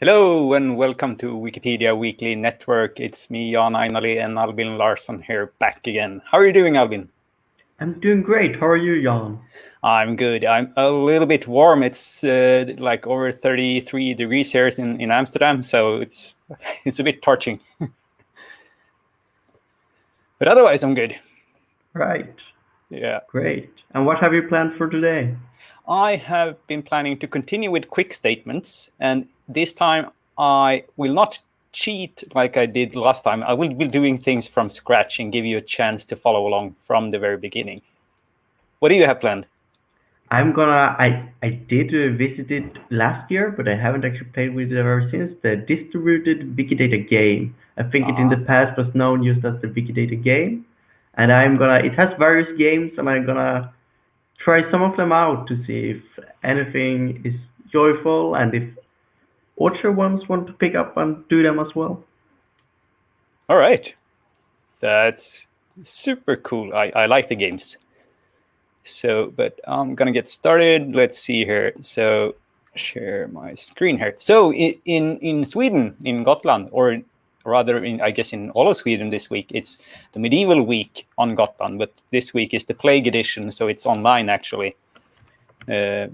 Hello and welcome to Wikipedia Weekly Network. It's me, Jan Ainali, and Albin Larsson here back again. How are you doing, Albin? I'm doing great. How are you, Jan? I'm good. I'm a little bit warm. It's like over 33 degrees here in Amsterdam, so it's a bit torching. But otherwise, I'm good. Right. Yeah. Great. And what have you planned for today? I have been planning to continue with quick statements, and this time I will not cheat like I did last time. I will be doing things from scratch and give you a chance to follow along from the very beginning. What do you have planned? I did visit it last year, but I haven't actually played with it ever since. The distributed Wikidata game. I think it in the past was known just as the Wikidata game. And it has various games, and I'm gonna try some of them out to see if anything is joyful and if other ones want to pick up and do them as well. All right. That's super cool. I like the games. So, but I'm going to get started. Let's see here. So, share my screen here. So, in Sweden, in Gotland, or rather, I guess in all of Sweden this week, it's the medieval week on Gotland, but this week is the plague edition, so it's online actually. But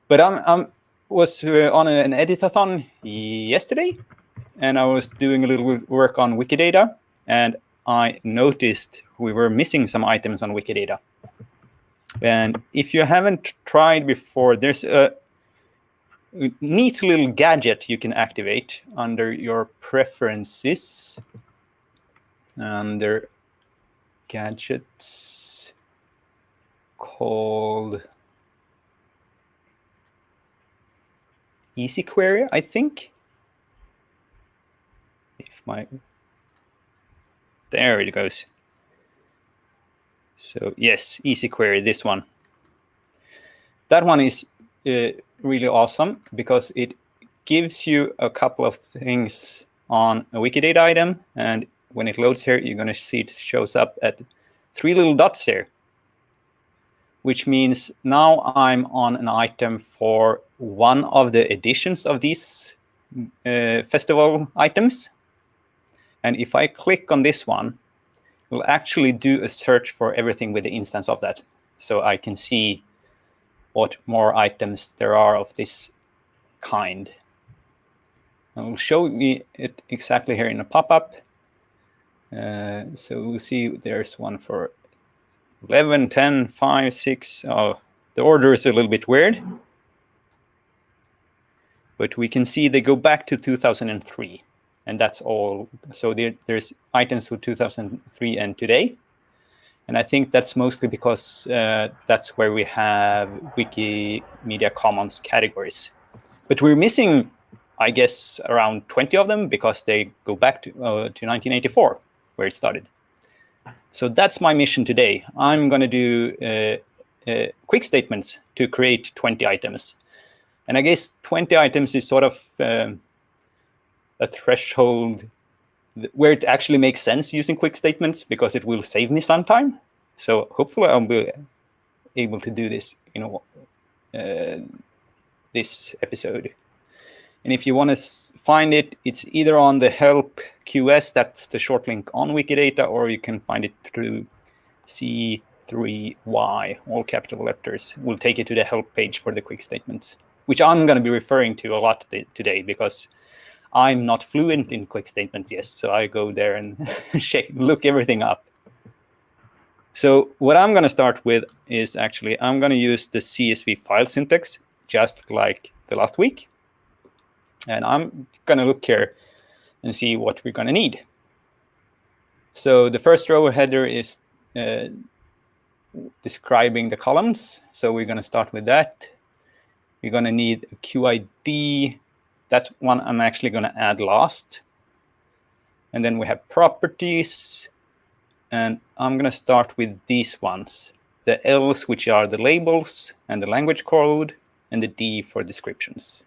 I was on an editathon yesterday, and I was doing a little work on Wikidata, and I noticed we were missing some items on Wikidata. And if you haven't tried before, there's a neat little gadget you can activate under your preferences. Under gadgets called Easy Query, I think. There it goes. So yes, Easy Query, this one. That one is really awesome because it gives you a couple of things on a Wikidata item, and when it loads here, you're going to see it shows up at 3 little dots here, which means now I'm on an item for one of the editions of these festival items. And if I click on this one, it will actually do a search for everything with the instance of that. So I can see what more items there are of this kind. It will show me it exactly here in a pop-up. So we'll see there's one for 11, 10, 5, 6. Oh, the order is a little bit weird. But we can see they go back to 2003. And that's all. So there's items for 2003 and today. And I think that's mostly because that's where we have Wikimedia Commons categories. But we're missing, I guess, around 20 of them because they go back to 1984, where it started. So that's my mission today. I'm going to do quick statements to create 20 items. And I guess 20 items is sort of a threshold where it actually makes sense using quick statements because it will save me some time. So hopefully I'll be able to do this, this episode. And if you want to find it, it's either on the help QS, that's the short link on Wikidata, or you can find it through C3Y, all capital letters. Will take you to the help page for the quick statements, which I'm going to be referring to a lot today because I'm not fluent in quick statements yet, so I go there and look everything up. So what I'm going to start with is actually, I'm going to use the CSV file syntax, just like the last week. And I'm going to look here and see what we're going to need. So the first row header is describing the columns. So we're going to start with that. We're going to need a QID. That's one I'm actually going to add last. And then we have properties. And I'm going to start with these ones. The L's, which are the labels and the language code, and the D for descriptions.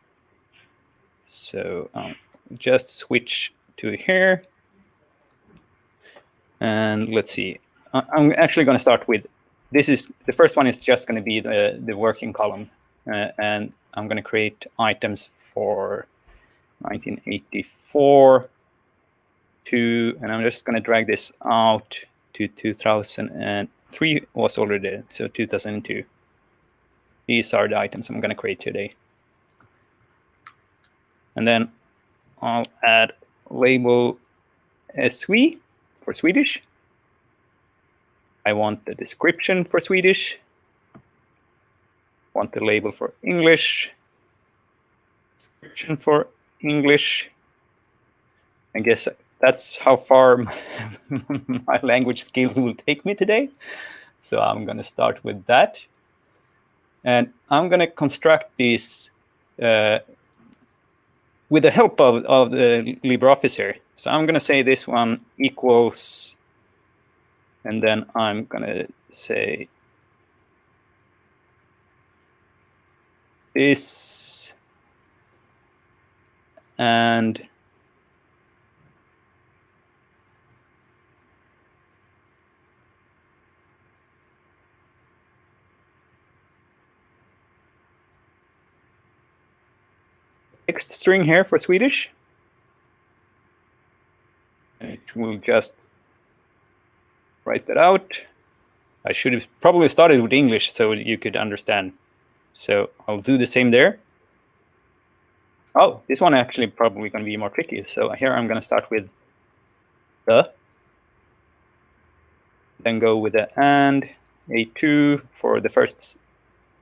So just switch to here. And let's see. I'm actually going to start with, the first one is just going to be the working column. And I'm going to create items for 1984 to, and I'm just going to drag this out to 2003 was already there, so 2002. These are the items I'm going to create today. And then I'll add label SV for Swedish. I want the description for Swedish. Want the label for English. Description for English. I guess that's how far my language skills will take me today. So I'm going to start with that. And I'm going to construct this with the help of the LibreOffice here. So I'm going to say this one equals, and then I'm going to say this, and text string here for Swedish. And it will just write that out. I should have probably started with English so you could understand. So I'll do the same there. Oh, this one actually probably going to be more tricky. So here I'm going to start with the, then go with the and, A2 for the first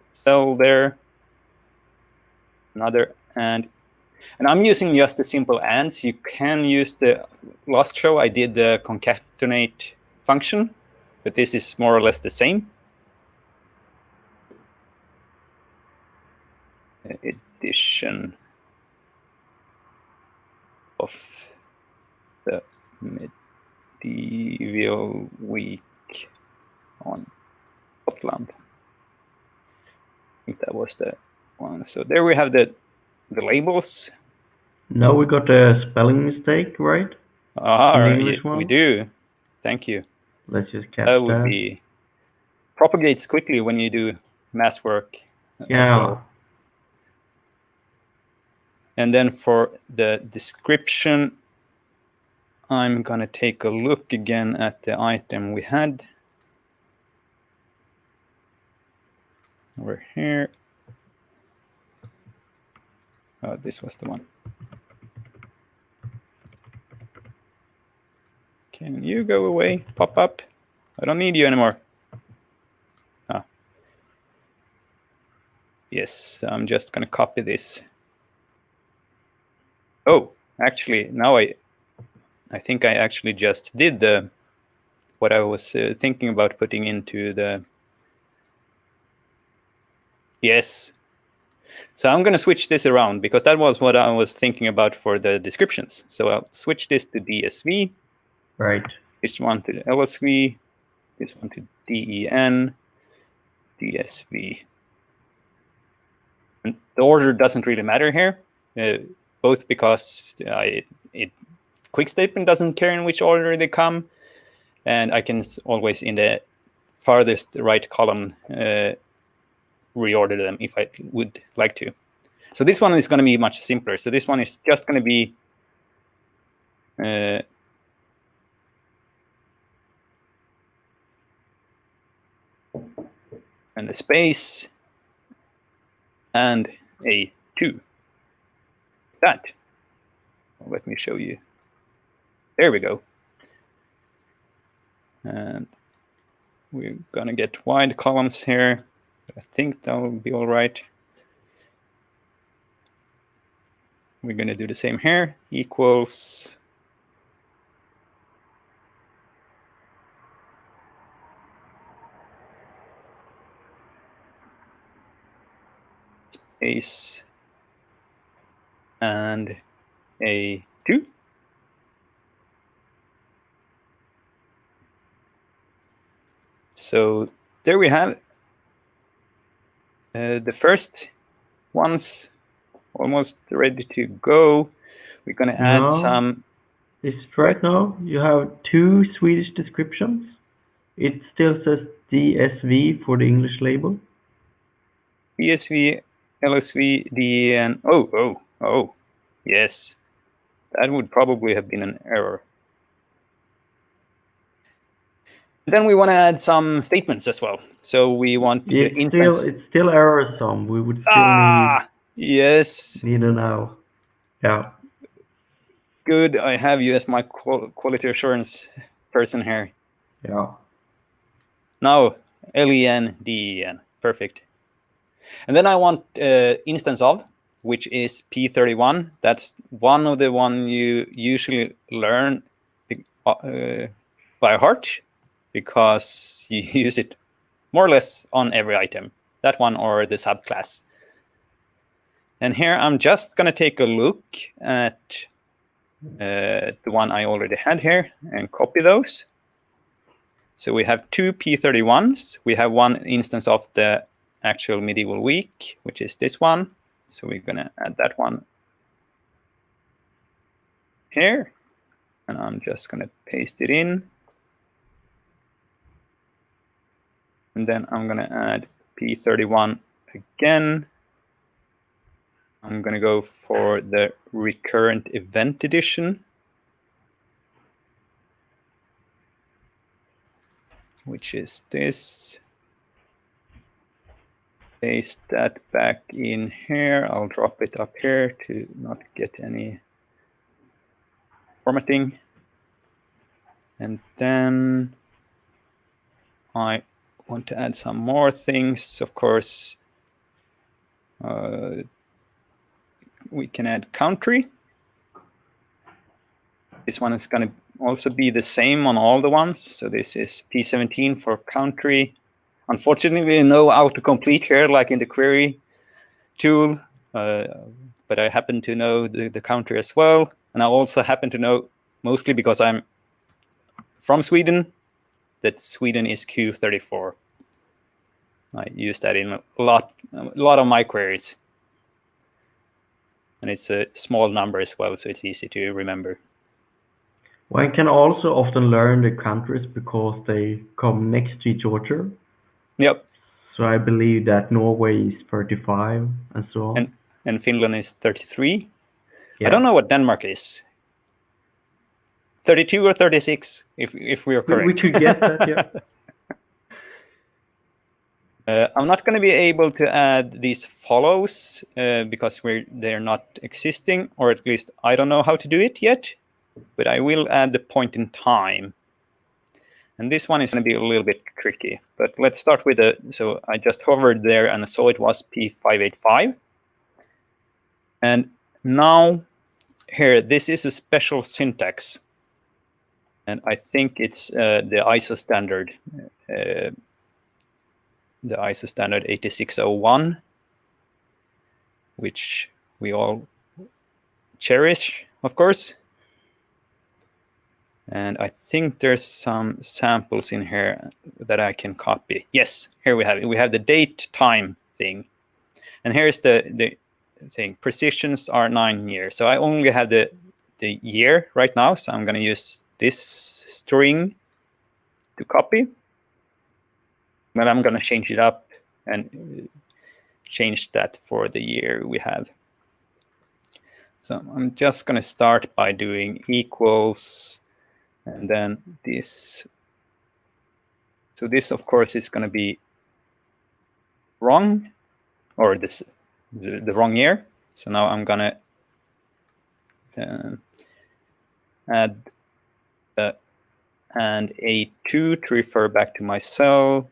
cell there, another and I'm using just the simple ands. You can use the last show I did the concatenate function, but this is more or less the same. Edition of the medieval week on Scotland. I think that was the one. So there we have the labels. Now we got a spelling mistake, right? We do. Thank you. Let's just catch that. Would be propagates quickly when you do math work as well. And then for the description, I'm going to take a look again at the item we had over here. Oh, this was the one. Can you go away? Pop up. I don't need you anymore. Ah. Yes, I'm just going to copy this. Oh, actually, now I think I actually just did what I was thinking about putting into the. Yes. So I'm going to switch this around because that was what I was thinking about for the descriptions. So I'll switch this to DSV. Right. This one to LSV. This one to DEN. DSV. And the order doesn't really matter here, both because quick statement doesn't care in which order they come, and I can always in the farthest right column reorder them if I would like to. So this one is going to be much simpler. So this one is just going to be and a space and a 2. That. Let me show you. There we go. And we're going to get wide columns here. I think that will be all right. We're going to do the same here. Equals. Space and a 2. So there we have the first one's almost ready to go. We're going to add some. Is it right now? You have 2 Swedish descriptions. It still says DSV for the English label. DSV, LSV, DEN. Oh. Yes, that would probably have been an error. Then we want to add some statements as well. So we want the inference. It's still error some. We would still yes. need to know. Yeah. Good. I have you as my quality assurance person here. Yeah. Now, LEN, perfect. And then I want instance of, which is P31. That's one of the one you usually learn by heart because you use it more or less on every item. That one or the subclass. And here I'm just going to take a look at the one I already had here and copy those. So we have two P31s. We have one instance of the actual medieval week, which is this one. So we're going to add that one here. And I'm just going to paste it in. And then I'm going to add P31 again. I'm going to go for the recurrent event edition, which is this. Paste that back in here. I'll drop it up here to not get any formatting. And then I want to add some more things. Of course, we can add country. This one is going to also be the same on all the ones. So this is P17 for country. Unfortunately, no autocomplete here like in the query tool, but I happen to know the country as well. And I also happen to know, mostly because I'm from Sweden, that Sweden is Q34. I use that in a lot of my queries. And it's a small number as well, so it's easy to remember. One can also often learn the countries because they come next to each other. Yep. So I believe that Norway is 35 and so on. And Finland is 33. Yeah. I don't know what Denmark is. 32 or 36, if we are correct. We could guess that, yeah. I'm not going to be able to add these follows because they're not existing, or at least I don't know how to do it yet. But I will add the point in time. And this one is going to be a little bit tricky. But let's start with so I just hovered there and saw it was P585. And now here, this is a special syntax. And I think it's the ISO standard. The ISO standard 8601, which we all cherish, of course. And I think there's some samples in here that I can copy. Yes, here we have it. We have the date time thing. And here's the thing. Precisions are 9 years. So I only have the year right now. So I'm going to use this string to copy. But I'm going to change it up and change that for the year we have. So I'm just going to start by doing equals. And then this. So this, of course, is going to be wrong, or the wrong year. So now I'm going to add and A2 to refer back to my cell,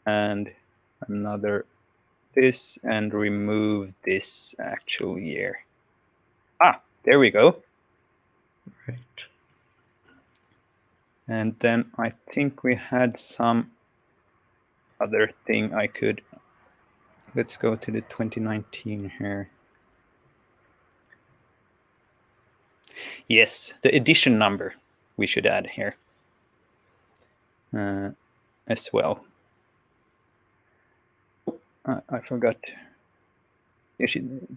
and another this, and remove this actual year. There we go. Right. And then I think we had some other thing I could. Let's go to the 2019 here. Yes, the edition number we should add here as well. I forgot.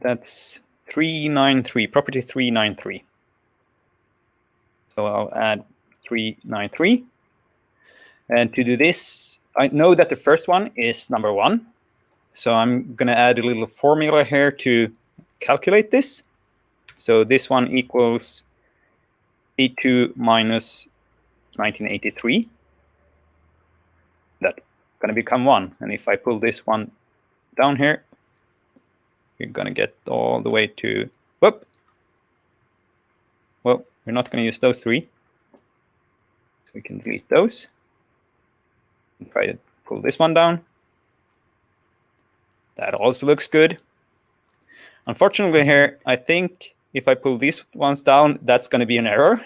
That's 393, property 393. So I'll add 393. And to do this, I know that the first one is number 1. So I'm going to add a little formula here to calculate this. So this one equals 82 minus 1983. That's going to become 1. And if I pull this one down here, we're going to get all the way to, whoop. Well, we're not going to use those 3. So we can delete those. And try to pull this one down. That also looks good. Unfortunately here, I think if I pull these ones down, that's going to be an error.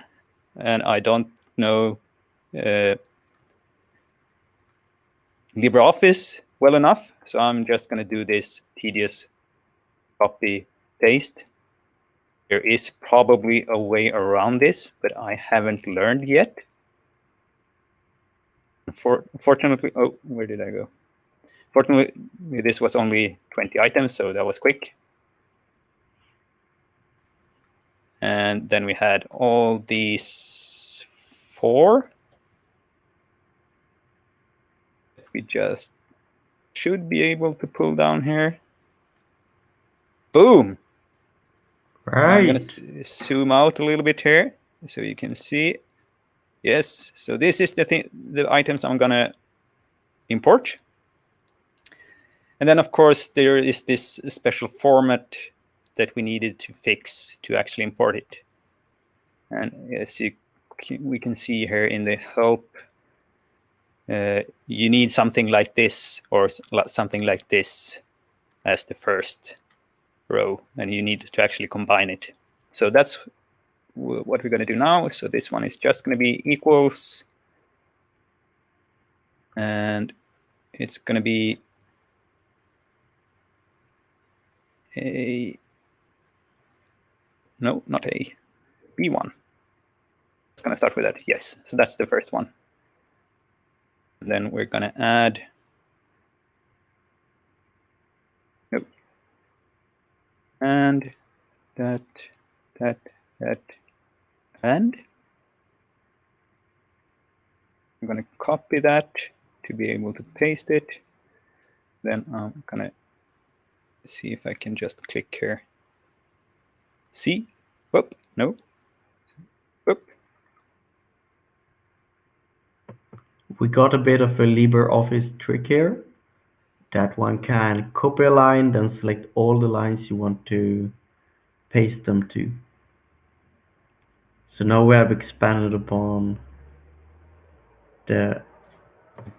And I don't know LibreOffice well enough. So I'm just going to do this tedious copy paste. There is probably a way around this, but I haven't learned yet. Fortunately, oh, where did I go? Fortunately, this was only 20 items, so that was quick. And then we had all these 4. We just should be able to pull down here. Boom! Right. I'm going to zoom out a little bit here so you can see. Yes, so this is the items I'm going to import. And then, of course, there is this special format that we needed to fix to actually import it. And as we can see here in the help, you need something like this or something like this as the first row, and you need to actually combine it. So that's what we're going to do now. So this one is just going to be equals, and it's going to be no, not a B1. It's going to start with that. Yes, so that's the first one. And then we're going to add, nope, and that, and I'm going to copy that to be able to paste it. Then I'm going to see if I can just click here. See? Whoop, no. Whoop. We got a bit of a LibreOffice trick here. That one can copy a line, then select all the lines you want to paste them to. So now we have expanded upon the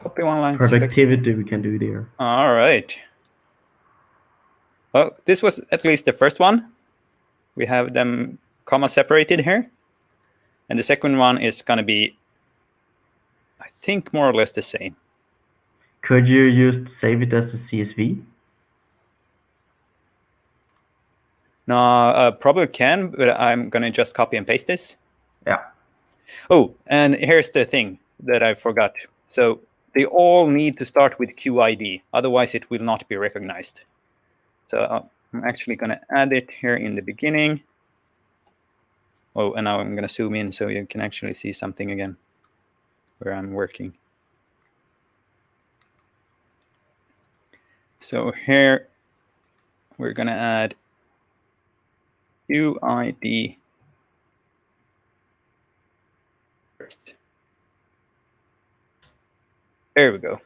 Copy one line. productivity we can do there. All right. Well, this was at least the first one. We have them comma separated here. And the second one is going to be, I think, more or less the same. Could you just save it as a CSV? No, probably can, but I'm going to just copy and paste this. Yeah. Oh, and here's the thing that I forgot. So they all need to start with QID. Otherwise, it will not be recognized. So I'm actually going to add it here in the beginning. Oh, and now I'm going to zoom in so you can actually see something again where I'm working. So here we're going to add QID first. There we go.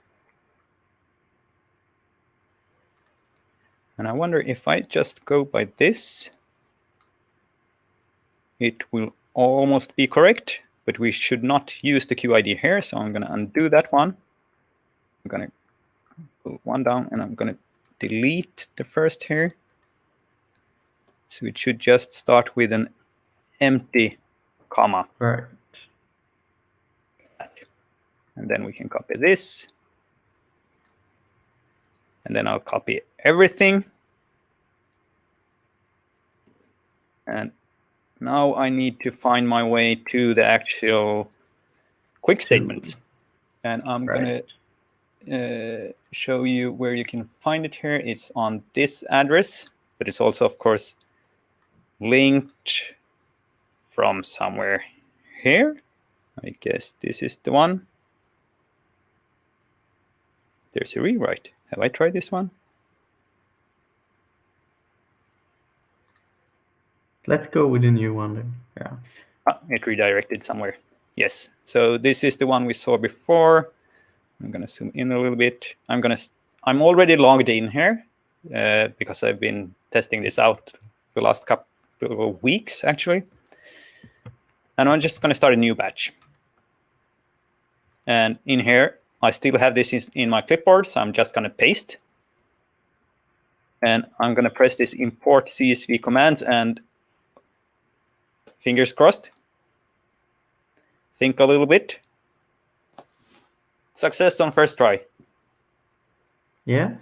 And I wonder if I just go by this, it will almost be correct, but we should not use the QID here. So I'm going to undo that one. I'm going to pull one down and I'm going to delete the first here. So it should just start with an empty comma. Right. And then we can copy this. And then I'll copy everything. And now I need to find my way to the actual quick statements. And I'm going to show you where you can find it here. It's on this address, but it's also, of course, linked from somewhere here. I guess this is the one. There's a rewrite. Have I tried this one? let's go with the new one then. Yeah. It redirected somewhere. Yes. So this is the one we saw before. I'm gonna zoom in a little bit. I'm already logged in here because I've been testing this out the last couple of weeks actually. And I'm just gonna start a new batch. And in here, I still have this in my clipboard, so I'm just gonna paste. And I'm gonna press this import CSV commands and fingers crossed. Think a little bit. Success on first try. Yeah.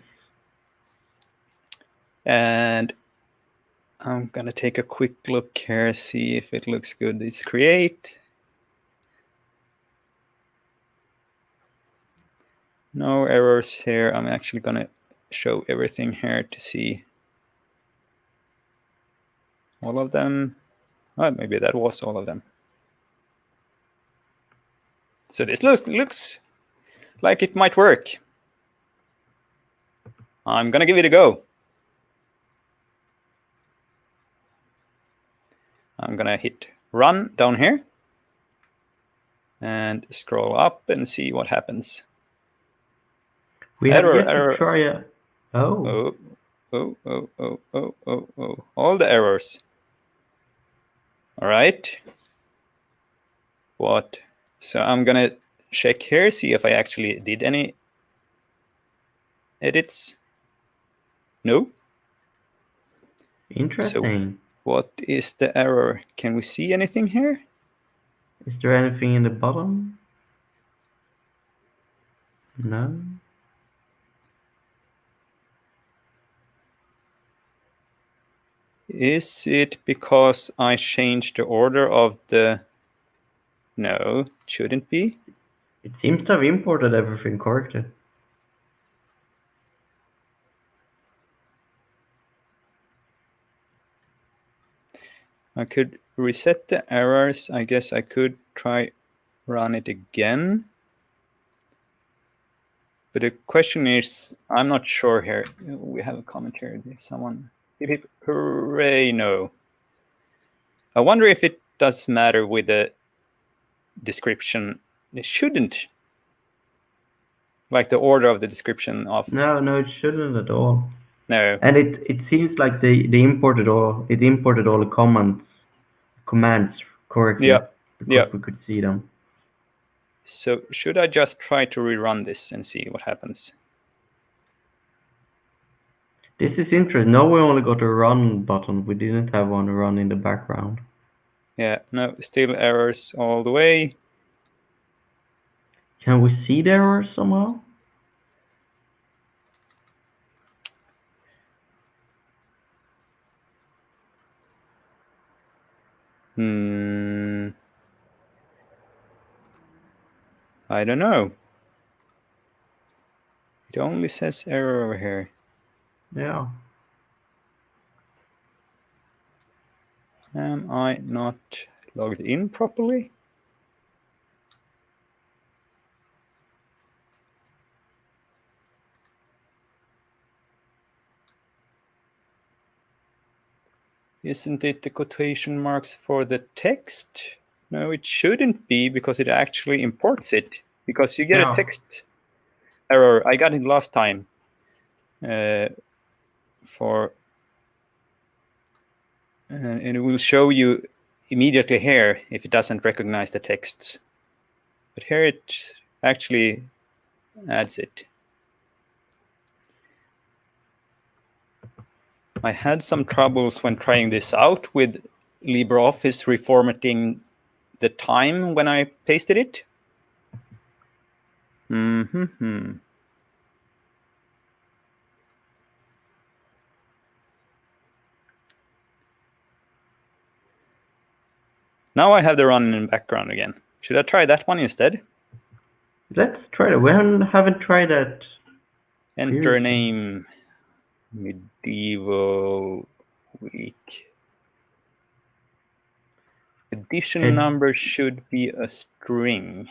And I'm gonna take a quick look here, see if it looks good. It's create. No errors here. I'm actually gonna show everything here to see all of them. Oh, maybe that was all of them. So this looks like it might work. I'm gonna give it a go. I'm gonna hit run down here and scroll up and see what happens. We have yet to try a... Oh. All the errors. All right. What? So I'm gonna check here, see if I actually did any edits. No. Interesting. So what is the error? Can we see anything here? Is there anything in the bottom? No. Is it because I changed the order of the... No, it shouldn't be. It seems to have imported everything correctly. I could reset the errors. I guess I could try run it again. But the question is, I'm not sure here. We have a comment here. There's someone. Hip, hip, hooray, no. I wonder if it does matter with the description. It shouldn't. Like the order of the description of... No, it shouldn't at all. No. And it seems like they imported all the commands correctly. Yeah. Because we could see them. So should I just try to rerun this and see what happens? This is interesting. Now we only got a run button. We didn't have one run in the background. Yeah, no, still errors all the way. Can we see the errors somehow? I don't know. It only says error over here. Yeah. Am I not logged in properly? Isn't it the quotation marks for the text? No, it shouldn't be because it actually imports it. Because you get a text error. I got it last time. And it will show you immediately here if it doesn't recognize the texts. But here it actually adds it. I had some troubles when trying this out with LibreOffice reformatting the time when I pasted it. Now I have the run in background again. Should I try that one instead? Let's try that. We haven't tried that. Enter a name. Medieval week. Edition number should be a string.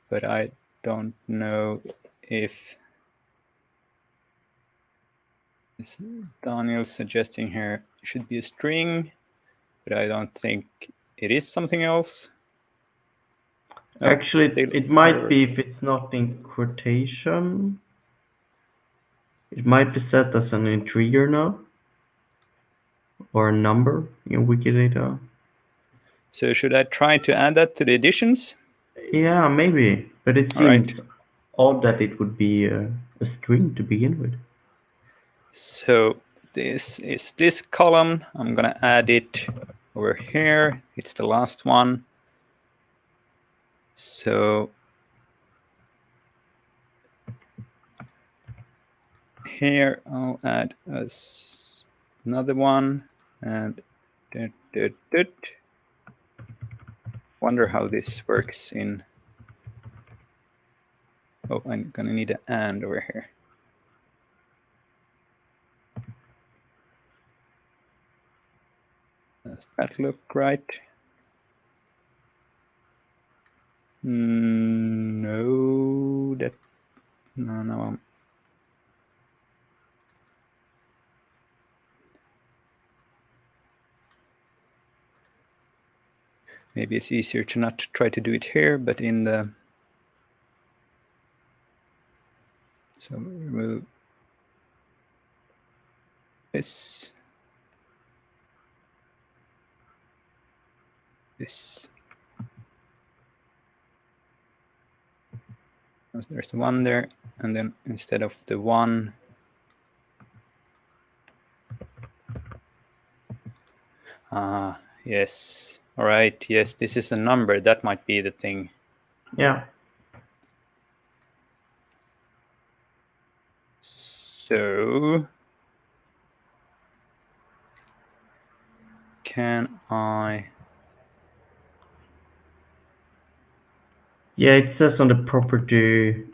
But I don't know if Daniel's suggesting here should be a string, but I don't think it is something else. No, Actually, it might be if it's not in quotation. It might be set as an integer now, or a number in Wikidata. So should I try to add that to the additions? Yeah, maybe, but it seems odd that it would be a string to begin with. So this is this column. I'm going to add it over here. It's the last one. So here I'll add another one, and wonder how this works in. Oh, I'm gonna need an and over here. Does that look right? No, no. Maybe it's easier to not try to do it here, but in the. So remove this. This. There's the one there, and then instead of the one, yes. All right. Yes, this is a number. That might be the thing. Yeah. So can I? Yeah, it says on the property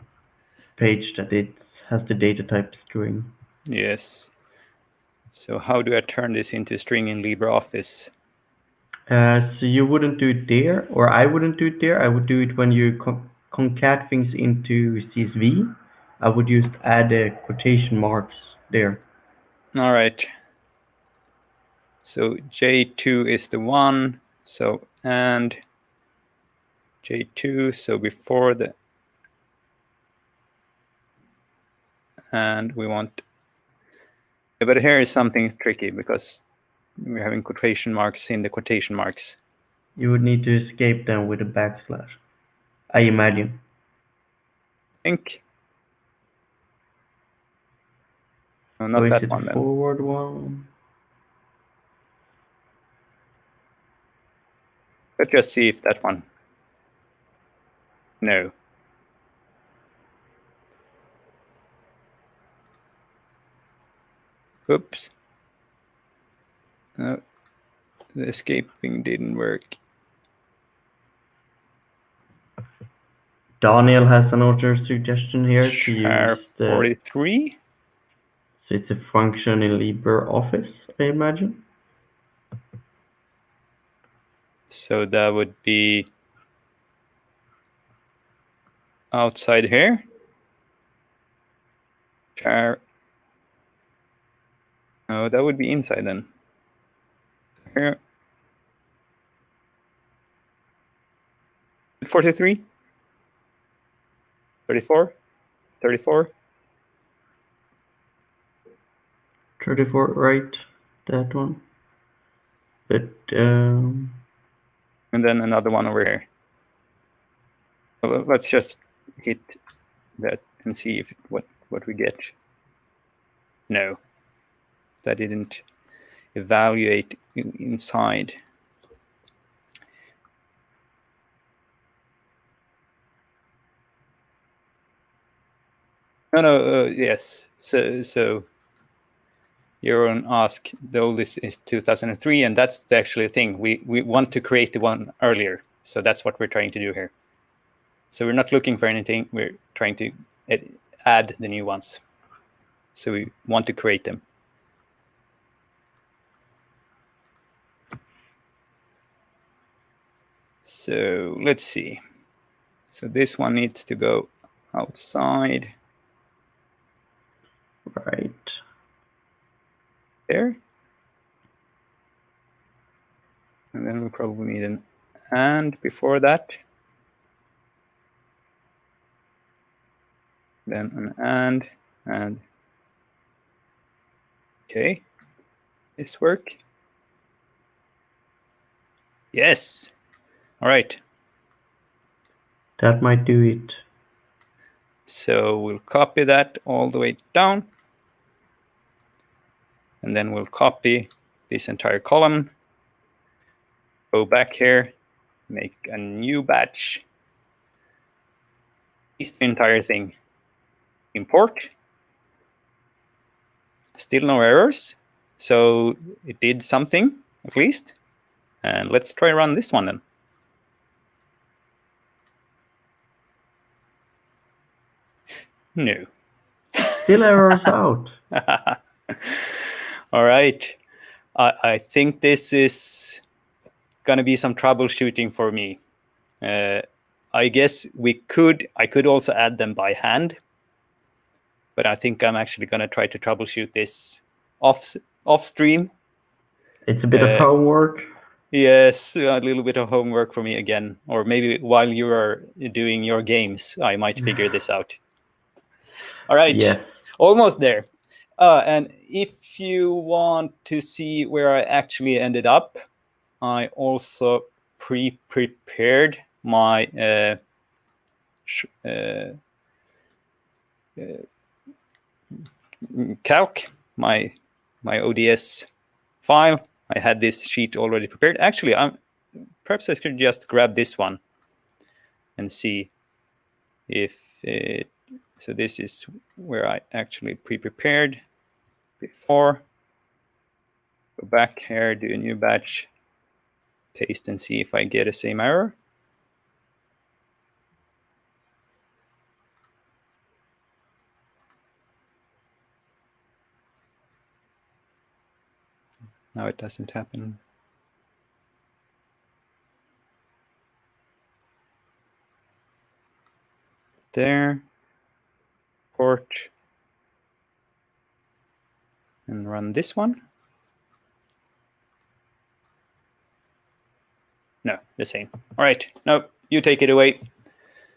page that it has the data type string. Yes. So how do I turn this into a string in LibreOffice? So you wouldn't do it there, or I wouldn't do it there. I would do it when you concat things into CSV. I would just add quotation marks there. All right. So J2 is the one. So and J2. So before the and we want. But here is something tricky because we're having quotation marks in the quotation marks. You would need to escape them with a backslash, I imagine. I think. No, Or not is that it one the then. forward one? Let's just see if that one. No. Oops. No, the escaping didn't work. Daniel has another suggestion here to Char use the 43. So it's a function in LibreOffice, I imagine. So that would be outside here. Char. No, that would be inside then. Here. 43. 34. 34. 34, right? That one. But and then another one over here. Well, let's just hit that and see if what we get. No, that didn't evaluate inside. No, yes. So Jeroen asked, the oldest is 2003, and that's the actual thing. We want to create the one earlier, so that's what we're trying to do here. So we're not looking for anything. We're trying to add the new ones. So we want to create them. So let's see. So this one needs to go outside. Right. There. And then we probably need an and before that. Then an and okay. This work? Yes. All right. That might do it. So we'll copy that all the way down. And then we'll copy this entire column. Go back here, make a new batch. It's the entire thing. Import. Still no errors. So it did something, at least. And let's try run this one then. No. Still errors out. All right. I think this is going to be some troubleshooting for me. I guess I could also add them by hand. But I think I'm actually going to try to troubleshoot this off stream. It's a bit of homework. Yes, a little bit of homework for me again. Or maybe while you are doing your games, I might figure this out. All right, yes. Almost there. And if you want to see where I actually ended up, I also pre-prepared my calc, my ODS file. I had this sheet already prepared. Actually, perhaps I could just grab this one and see if it. So this is where I actually pre-prepared before. Go back here, do a new batch, paste and see if I get the same error. Now it doesn't happen. There, port, and run this one. No, the same. All right, no, you take it away.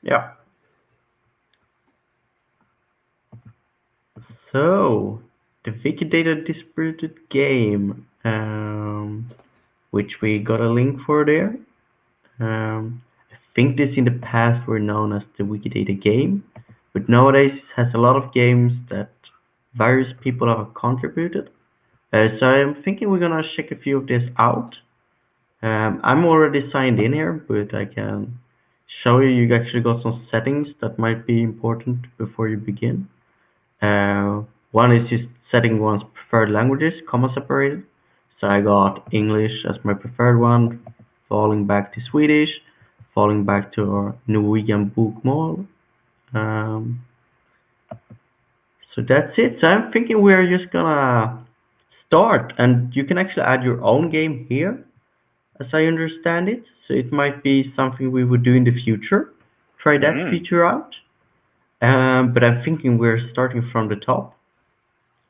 Yeah. So, the Wikidata distributed game, which we got a link for there. I think this in the past were known as the Wikidata game, but nowadays it has a lot of games that various people have contributed. So I'm thinking we're gonna check a few of this out. I'm already signed in here, but I can show you. You actually got some settings that might be important before you begin. One is just setting one's preferred languages, comma separated. So I got English as my preferred one, falling back to Swedish, falling back to our Norwegian bokmål. So that's it. So I'm thinking we're just gonna start, and you can actually add your own game here, as I understand it. So it might be something we would do in the future. Try that feature out. But I'm thinking we're starting from the top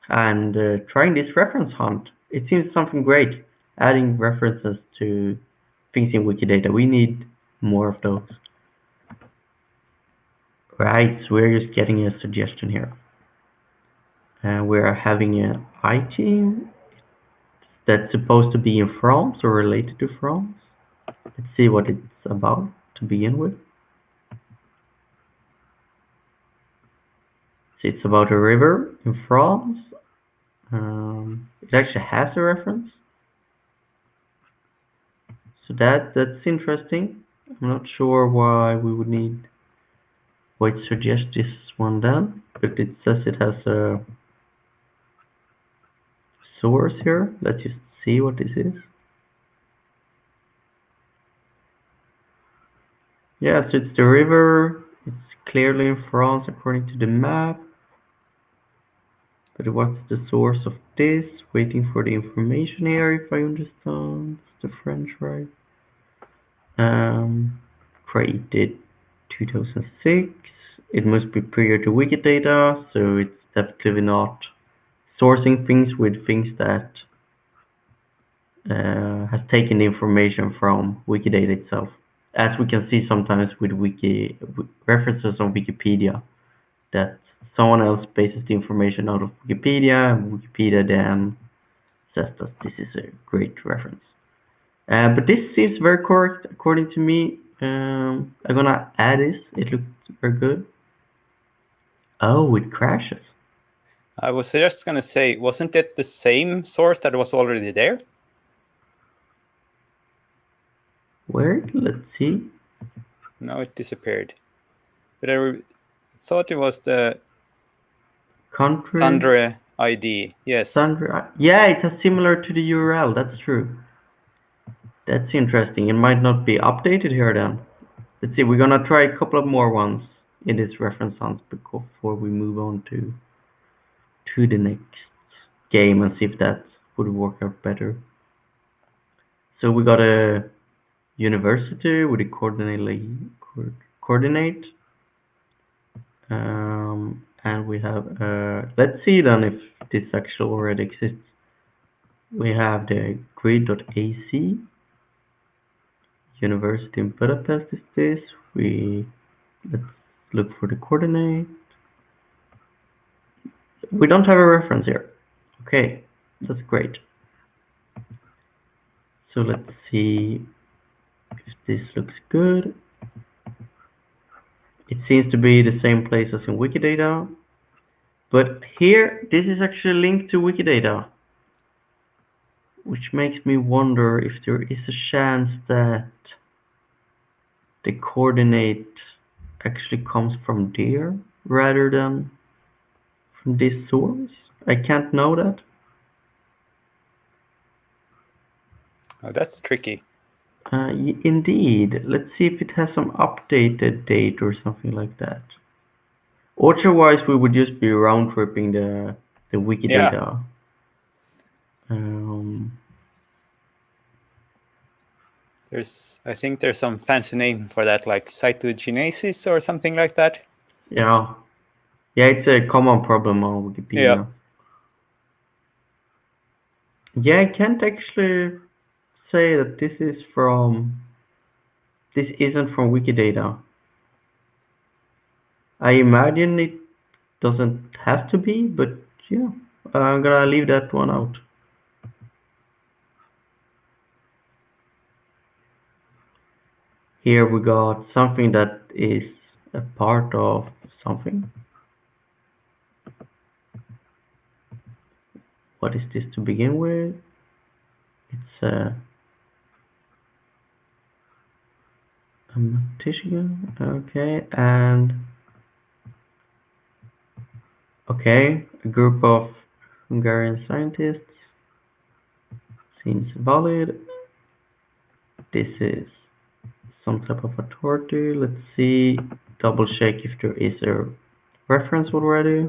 and trying this reference hunt. It seems something great, adding references to things in Wikidata. We need more of those. Right, so we're just getting a suggestion here. And we're having an I-team that's supposed to be in France or related to France. Let's see what it's about to begin with. So it's about a river in France. It actually has a reference. So that's interesting. I'm not sure why we would need, why it suggests this one then, but it says it has a source here. Let's just see what this is. Yeah, so it's the river. It's clearly in France according to the map. But what's the source of this? Waiting for the information here, if I understand. It's the French, right? Created 2006. it must be prior to Wikidata, so it's definitely not sourcing things with things that has taken the information from Wikidata itself. As we can see sometimes with references on Wikipedia, that someone else bases the information out of Wikipedia, and Wikipedia then says that this is a great reference. But this seems very correct according to me. I'm gonna add this. It looks very good. Oh, it crashes. I was just going to say, wasn't it the same source that was already there? Where? Let's see. No, it disappeared. But I thought it was the Country. Sandre ID. Yes. Sandra. Yeah, it's similar to the URL. That's true. That's interesting. It might not be updated here then. Let's see. We're gonna try a couple of more ones in this reference sounds before we move on to the next game and see if that would work out better. So we got a university with a coordinate. And we have, let's see then if this actually already exists. We have the grid.ac. University in Budapest is this. Let's look for the coordinate. We don't have a reference here. Okay, that's great. So let's see if this looks good. It seems to be the same place as in Wikidata. But here, this is actually linked to Wikidata, which makes me wonder if there is a chance that the coordinate actually comes from there rather than from this source. I can't know that. Oh, that's tricky. Indeed. Let's see if it has some updated date or something like that. Otherwise, we would just be round tripping the Wikidata. I think there's some fancy name for that, like cytogenesis or something like that. Yeah, it's a common problem on Wikipedia. Yeah, I can't actually say that this isn't from Wikidata. I imagine it doesn't have to be, but yeah, I'm gonna leave that one out. Here we got something that is a part of something. What is this to begin with? It's a Michigan, okay, and okay, a group of Hungarian scientists seems valid. This is some type of authority. Let's see, double check if there is a reference already.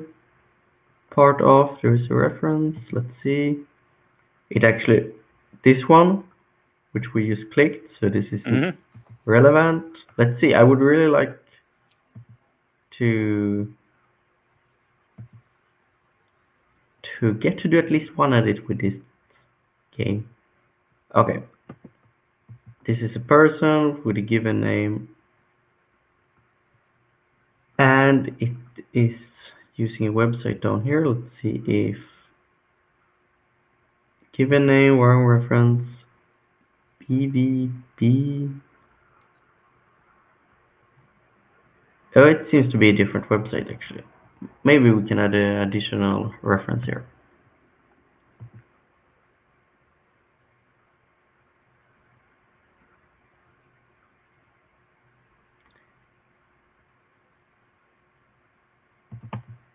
Part of, there is a reference. Let's see. It actually, this one, which we just clicked, so this is relevant. Let's see, I would really like to get to do at least one edit with this game. Okay. This is a person with a given name, and it is using a website down here. Let's see if given name, wrong reference, BVB. Oh, it seems to be a different website actually. Maybe we can add an additional reference here.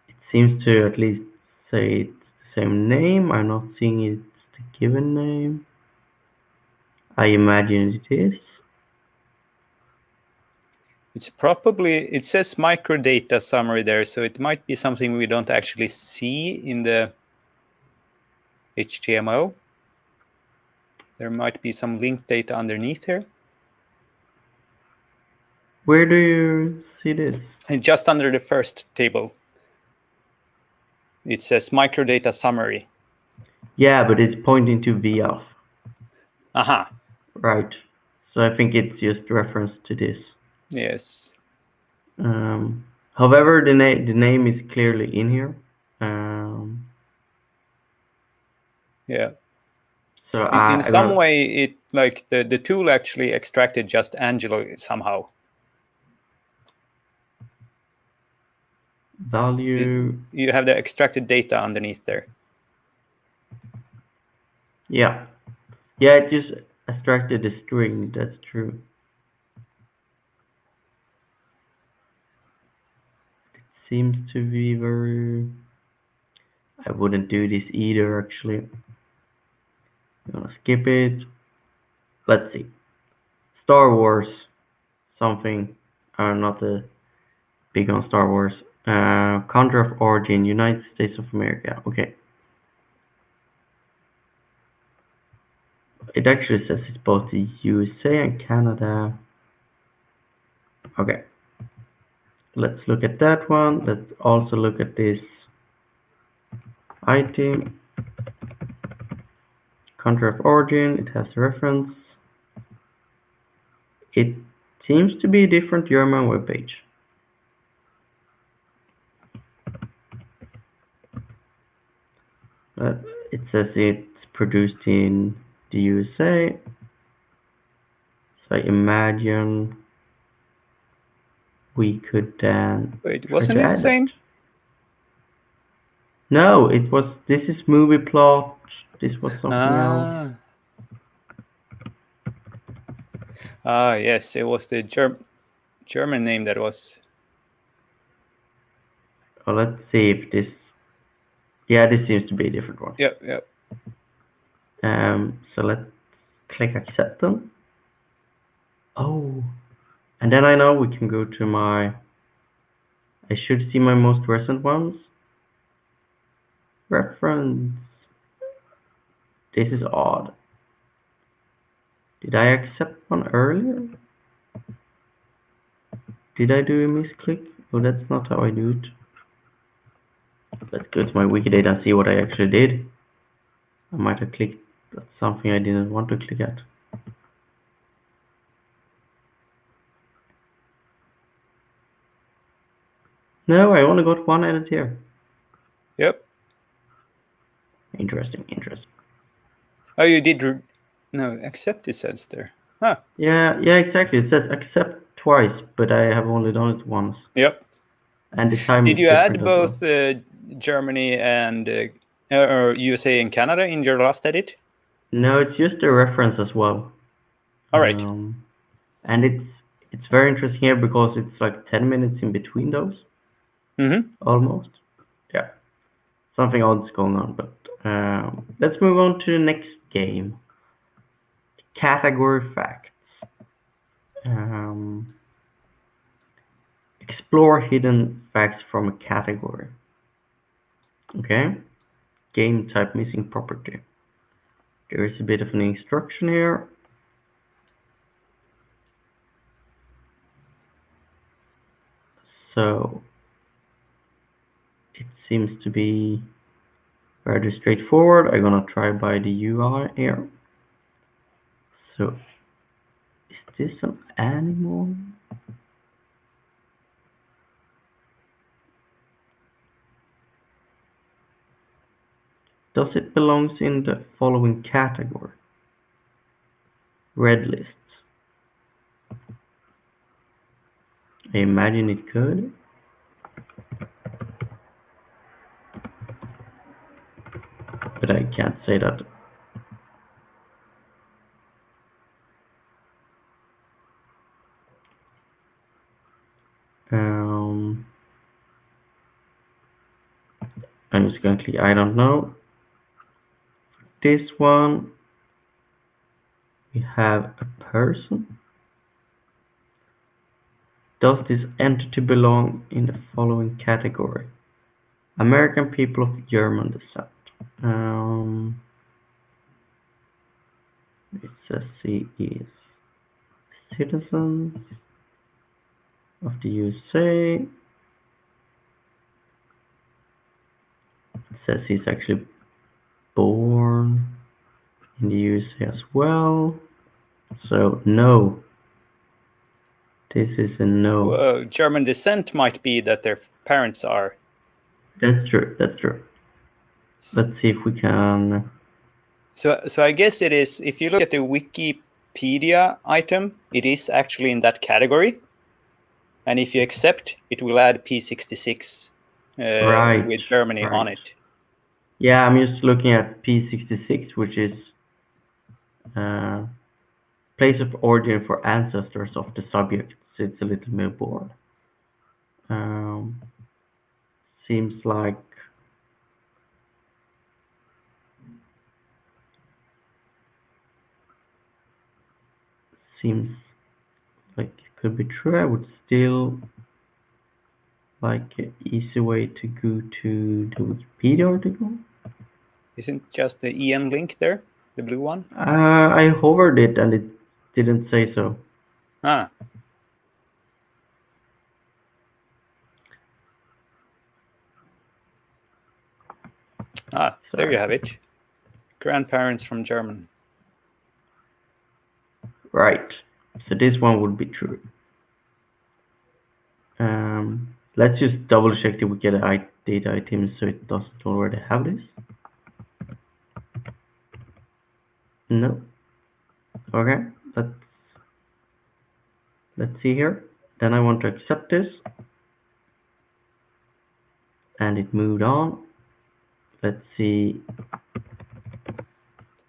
It seems to at least say it's the same name. I'm not seeing it's the given name. I imagine it is. It's probably, it says microdata summary there, so it might be something we don't actually see in the HTML. There might be some linked data underneath here. Where do you see this? And just under the first table, it says microdata summary. Yeah, but it's pointing to VF. Aha. Right. So I think it's just reference to this. Yes. However, the name is clearly in here. Yeah. So in some way, it like the tool actually extracted just Angelo somehow. Value. You have the extracted data underneath there. Yeah. Yeah, it just extracted the string. That's true. It seems to be very. I wouldn't do this either, actually. I'm gonna skip it. Let's see. Star Wars. Something. I'm not big on Star Wars. Country of origin, United States of America. Okay. It actually says it's both the USA and Canada. Okay. Let's look at that one. Let's also look at this item. Country of origin. It has a reference. It seems to be a different German web page. It says it's produced in the USA. So I imagine we could then Wait, try wasn't to it the add same? that. No, it was. This is movie plot. This was something else. Yes, it was the German name that was. Oh, let's see if this. Yeah, this seems to be a different one. Yep. So let's click accept them. Oh, and then I know we can go to my. I should see my most recent ones. Reference. This is odd. Did I accept one earlier? Did I do a misclick? Oh, that's not how I do it. Let's go to my Wikidata and see what I actually did. I might have clicked something I didn't want to click at. No, I only got one edit here. Yep. Interesting. Oh, you did. No, accept it says there. Huh. Yeah, exactly. It says accept twice, but I have only done it once. Yep. And the time Did is you different add as well. both Germany and or USA and Canada in your last edit? No, it's just a reference as well. All right. And it's very interesting here because it's like 10 minutes in between those. Almost. Yeah. Something odd is going on, but let's move on to the next game. Category facts. Explore hidden facts from a category. Okay. Game type missing property. There is a bit of an instruction here. So it seems to be rather straightforward. I'm gonna try by the UI here. So is this an animal? Does it belongs in the following category? Red lists. I imagine it could. But I can't say that. I'm just going to click I don't know. This one, we have a person. Does this entity belong in the following category? American people of German descent. It says he is citizens. of the USA. It says he's actually born in the USA as well. So no. This is a no. German descent might be that their parents are. That's true. That's true. Let's see if we can. So I guess it is. If you look at the Wikipedia item, it is actually in that category. And if you accept, it will add P66 Right, with Germany right. on it. Yeah, I'm just looking at P66, which is place of origin for ancestors of the subject. So it's a little bit bored. Seems like it could be true. I would still like an easy way to go to the Wikipedia article. Isn't just the EN link there, the blue one? I hovered it and it didn't say so. Ah. There you have it. Grandparents from German. Right. So this one would be true. Let's just double check that we get a data item so it doesn't already have this. No. Okay. Let's see here. Then I want to accept this. And it moved on. Let's see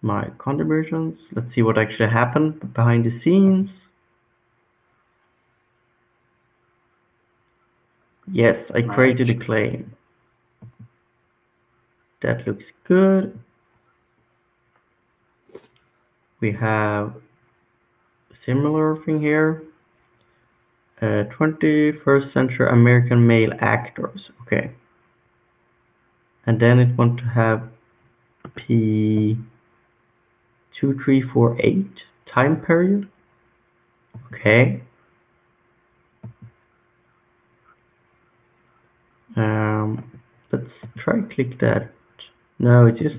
my contributions. Let's see what actually happened behind the scenes. Yes, I created a claim. That looks good. We have a similar thing here. 21st century American male actors. Okay. And then it wants to have P2348 time period. Okay. Let's try click that. No, it just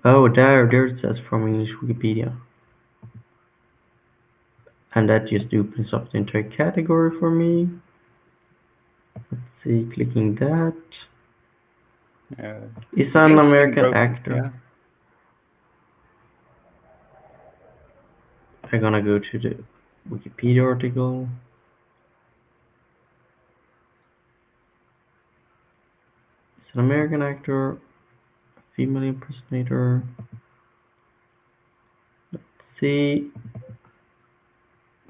there it says from English Wikipedia. And that just opens up the entire category for me. Let's see, clicking that. Is an American actor. Yeah. I'm gonna go to the Wikipedia article. It's an American actor, female impersonator. Let's see.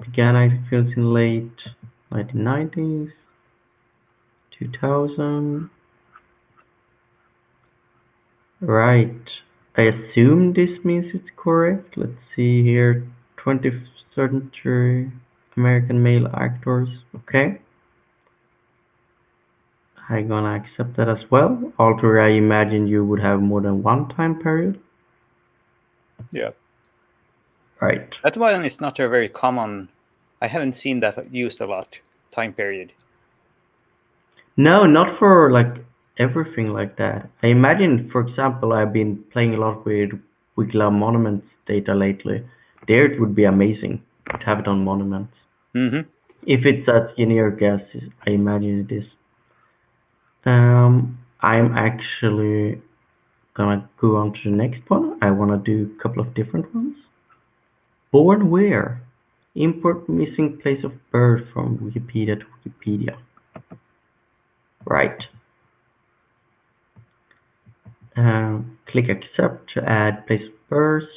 Began acting films in late 1990s, 2000. Right. I assume this means it's correct. Let's see here. 20th century American male actors. Okay. I'm gonna accept that as well. Although I imagine you would have more than one time period. Yeah. Right. That one is not a very common. I haven't seen that used a lot. Time period. No, not for like everything like that. I imagine, for example, I've been playing a lot with Wikidata monuments data lately. There it would be amazing to have it on monuments. Mm-hmm. If it's as generic as I imagine it is. I'm actually gonna go on to the next one. I wanna do a couple of different ones. Born where? Import missing place of birth from Wikipedia to Wikipedia. Right. Click accept to add place of birth.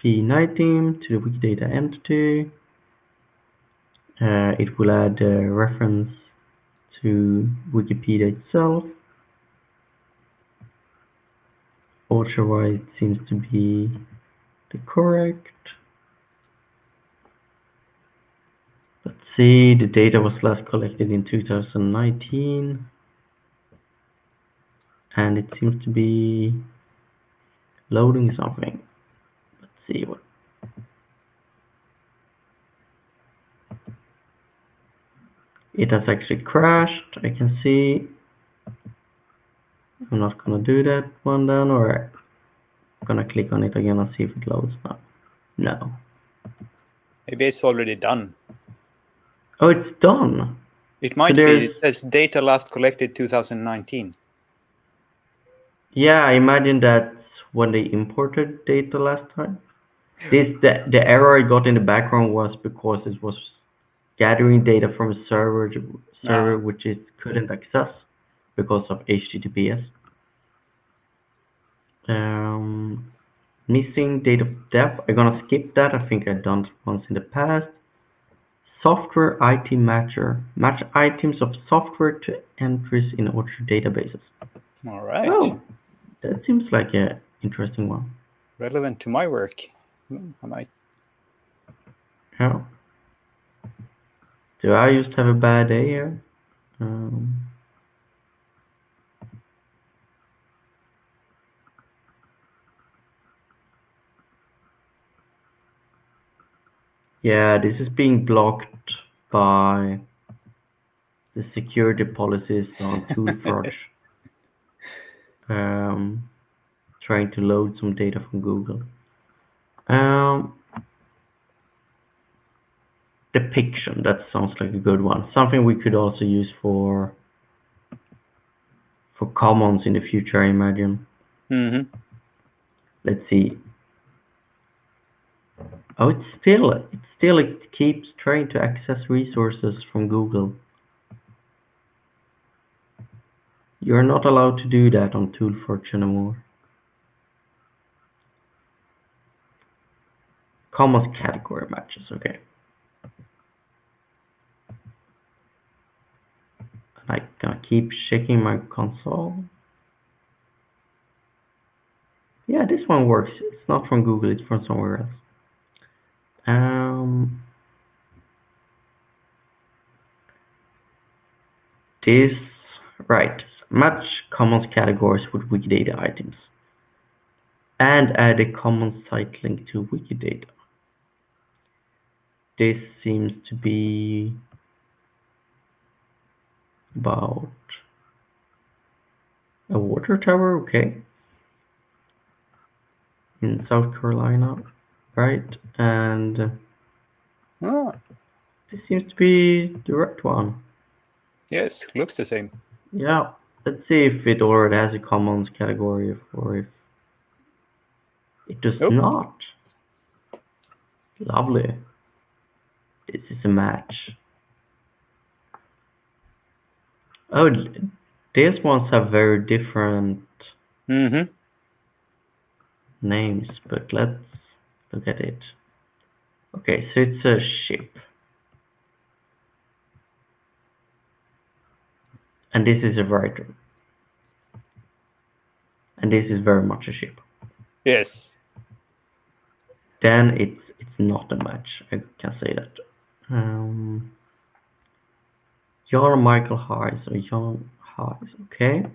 P19 to the Wikidata entity. It will add a reference to Wikipedia itself. Author-wise seems to be the correct. Let's see, the data was last collected in 2019. And it seems to be loading something. Let's see what. It has actually crashed. I can see. I'm not gonna do that one then, or I'm gonna click on it again and see if it loads now. No. Maybe it's already done. Oh, it's done. It might be. It says data last collected 2019. Yeah, I imagine that's when they imported data last time. The error I got in the background was because it was gathering data from a server which it couldn't access because of HTTPS. Missing date of death. I'm gonna skip that. I think I've done it once in the past. Software IT matcher. Match items of software to entries in order databases. All right. Oh, that seems like an interesting one. Relevant to my work. I might. Yeah. Do I just have a bad day here? Yeah, this is being blocked by the security policies on ToolForge. Trying to load some data from Google. Depiction, that sounds like a good one. Something we could also use for commons in the future, I imagine. Let's see. Oh, it keeps trying to access resources from Google. You're not allowed to do that on ToolForge anymore. Commons category matches, okay. I'm gonna keep checking my console. Yeah, this one works. It's not from Google, it's from somewhere else. This, right, match commons categories with Wikidata items and add a common site link to Wikidata. This seems to be about a water tower, okay, in South Carolina, right? And this seems to be the right one. Yes, looks the same. Yeah, let's see if it already has a commons category or if it does not. Lovely. This is a match. Oh, these ones have very different names, but let's look at it. Okay, so it's a ship. And this is a writer. And this is very much a ship. Yes. Then it's not a match. I can say that. Jan Michael Hayes or Jan Hayes, okay.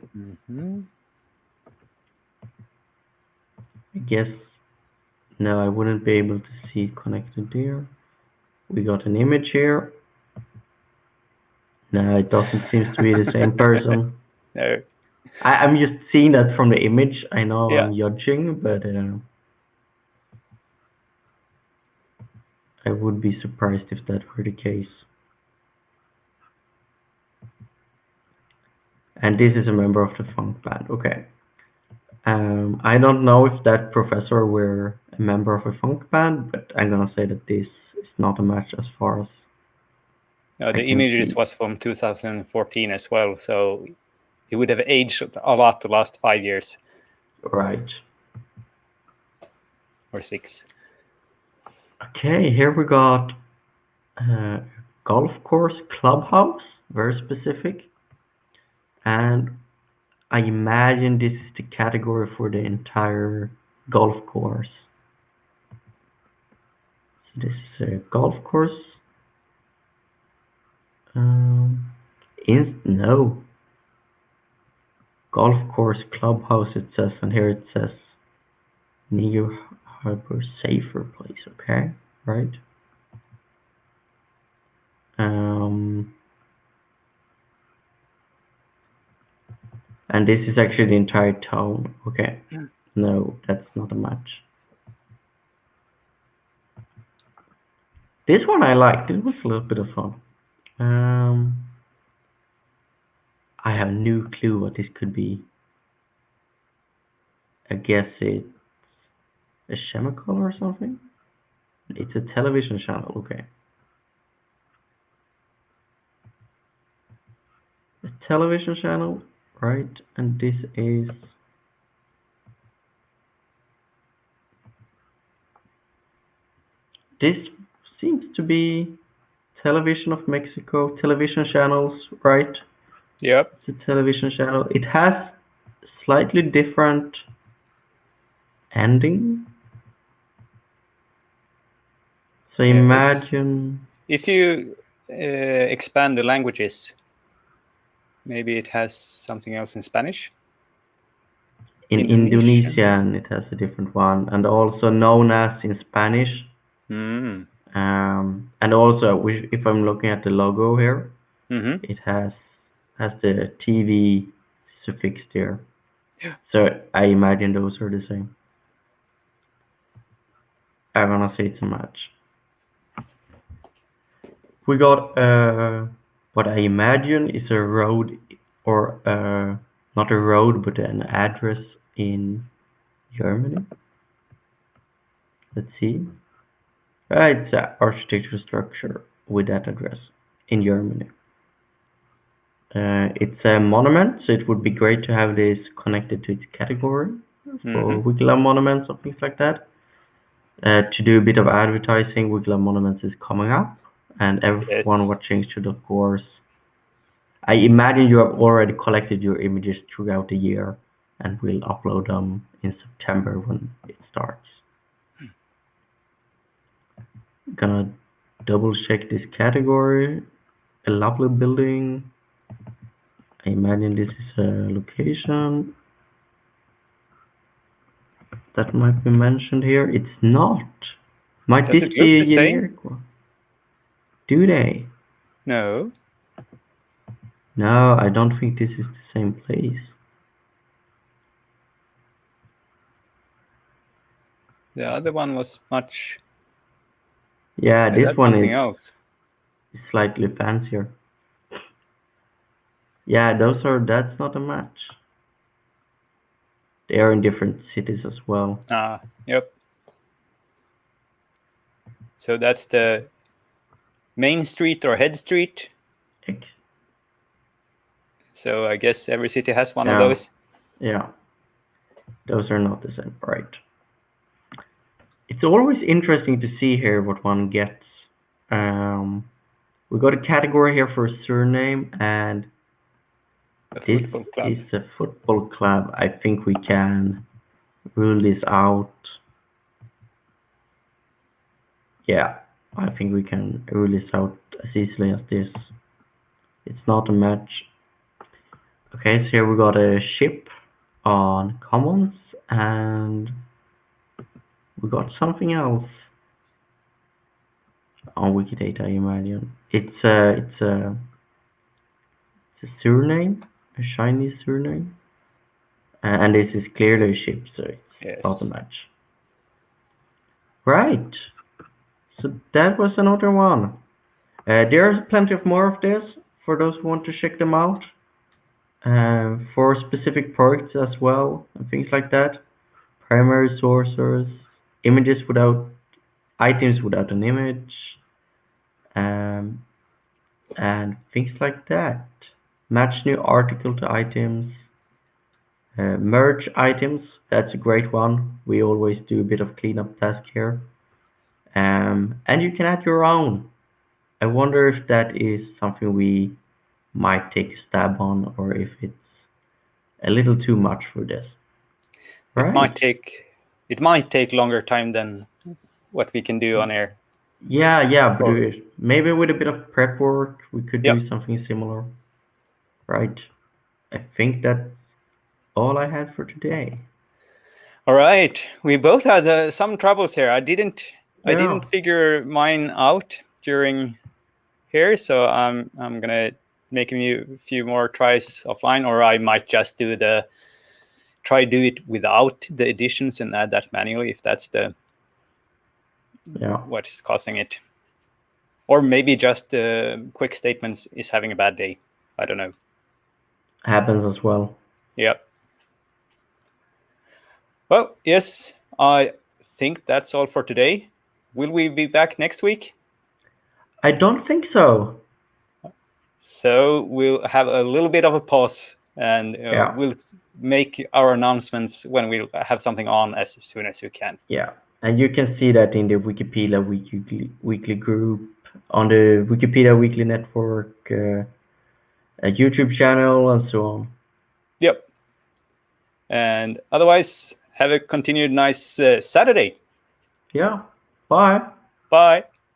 I guess no, I wouldn't be able to see it connected there. We got an image here. No, it doesn't seem to be the same person. No. I'm just seeing that from the image. I know Yeah. I'm judging, but I would be surprised if that were the case. And this is a member of the funk band. Okay. I don't know if that professor were a member of a funk band, but I'm gonna say that this is not a match as far as the images was from 2014 as well, so it would have aged a lot the last 5 years. Right. Or 6. Okay, here we got golf course clubhouse, very specific. And I imagine this is the category for the entire golf course. So this is a golf course. No. Golf course clubhouse it says, and here it says New Harbor Safer Place, okay, right? And this is actually the entire tone. Okay. No, that's not a match. This one I liked. It was a little bit of fun. I have no clue what this could be. I guess it's a chemical or something. It's a television channel. Okay. A television channel, right? And this is this seems to be Television of Mexico, television channels, right? Yep. It's a television channel. It has slightly different ending. So imagine if you expand the languages, maybe it has something else in Spanish. in Indonesian it has a different one, and also known as in Spanish. And also, if I'm looking at the logo here, it has the TV suffixed here. So I imagine those are the same. I'm gonna say it's a match. We got what I imagine is a road, or not a road, but an address in Germany. Let's see. It's an architectural structure with that address in Germany. It's a monument, so it would be great to have this connected to its category for Wikilab monuments or things like that. To do a bit of advertising, Wikilab monuments is coming up, and everyone watching should, of course. I imagine you have already collected your images throughout the year, and will upload them in September when it starts. Gonna double check this category. A lovely building. I imagine this is a location that might be mentioned here. It's not. Might this be a generic one? Do they? No. No, I don't think this is the same place. The other one was much. Yeah, this one something else. Slightly fancier. Yeah, that's not a match. They are in different cities as well. Yep. So that's the main street or head street. So I guess every city has one of those. Yeah. Those are not the same, right? It's always interesting to see here what one gets. We got a category here for a surname, and this is a football club. I think we can rule this out. Yeah, I think we can rule this out as easily as this. It's not a match. Okay, so here we got a ship on commons, and we got something else on Wikidata, I imagine. It's a surname, a Chinese surname, and this is clearly a ship, so it's not a match. Right. So that was another one. There's plenty of more of this for those who want to check them out. For specific projects as well, and things like that. Primary sources, images without items without an image, and things like that. Match new article to items. Merge items, that's a great one. We always do a bit of cleanup task here. And you can add your own. I wonder if that is something we might take a stab on, or if it's a little too much for this. Right? It might take longer time than what we can do on air. Yeah, but maybe with a bit of prep work, we could do something similar. Right. I think that's all I had for today. All right. We both had some troubles here. I didn't figure mine out during here, so I'm gonna make a few more tries offline, or I might just do it without the additions and add that manually if that's what is causing it. Or maybe just quick statements is having a bad day. I don't know. Happens as well. Yep. Well, yes, I think that's all for today. Will we be back next week? I don't think so. So we'll have a little bit of a pause, and we'll make our announcements when we have something on as soon as we can. Yeah, and you can see that in the Wikipedia weekly group, on the Wikipedia Weekly Network, a YouTube channel, and so on. Yep. And otherwise, have a continued nice Saturday. Yeah. Bye. Bye.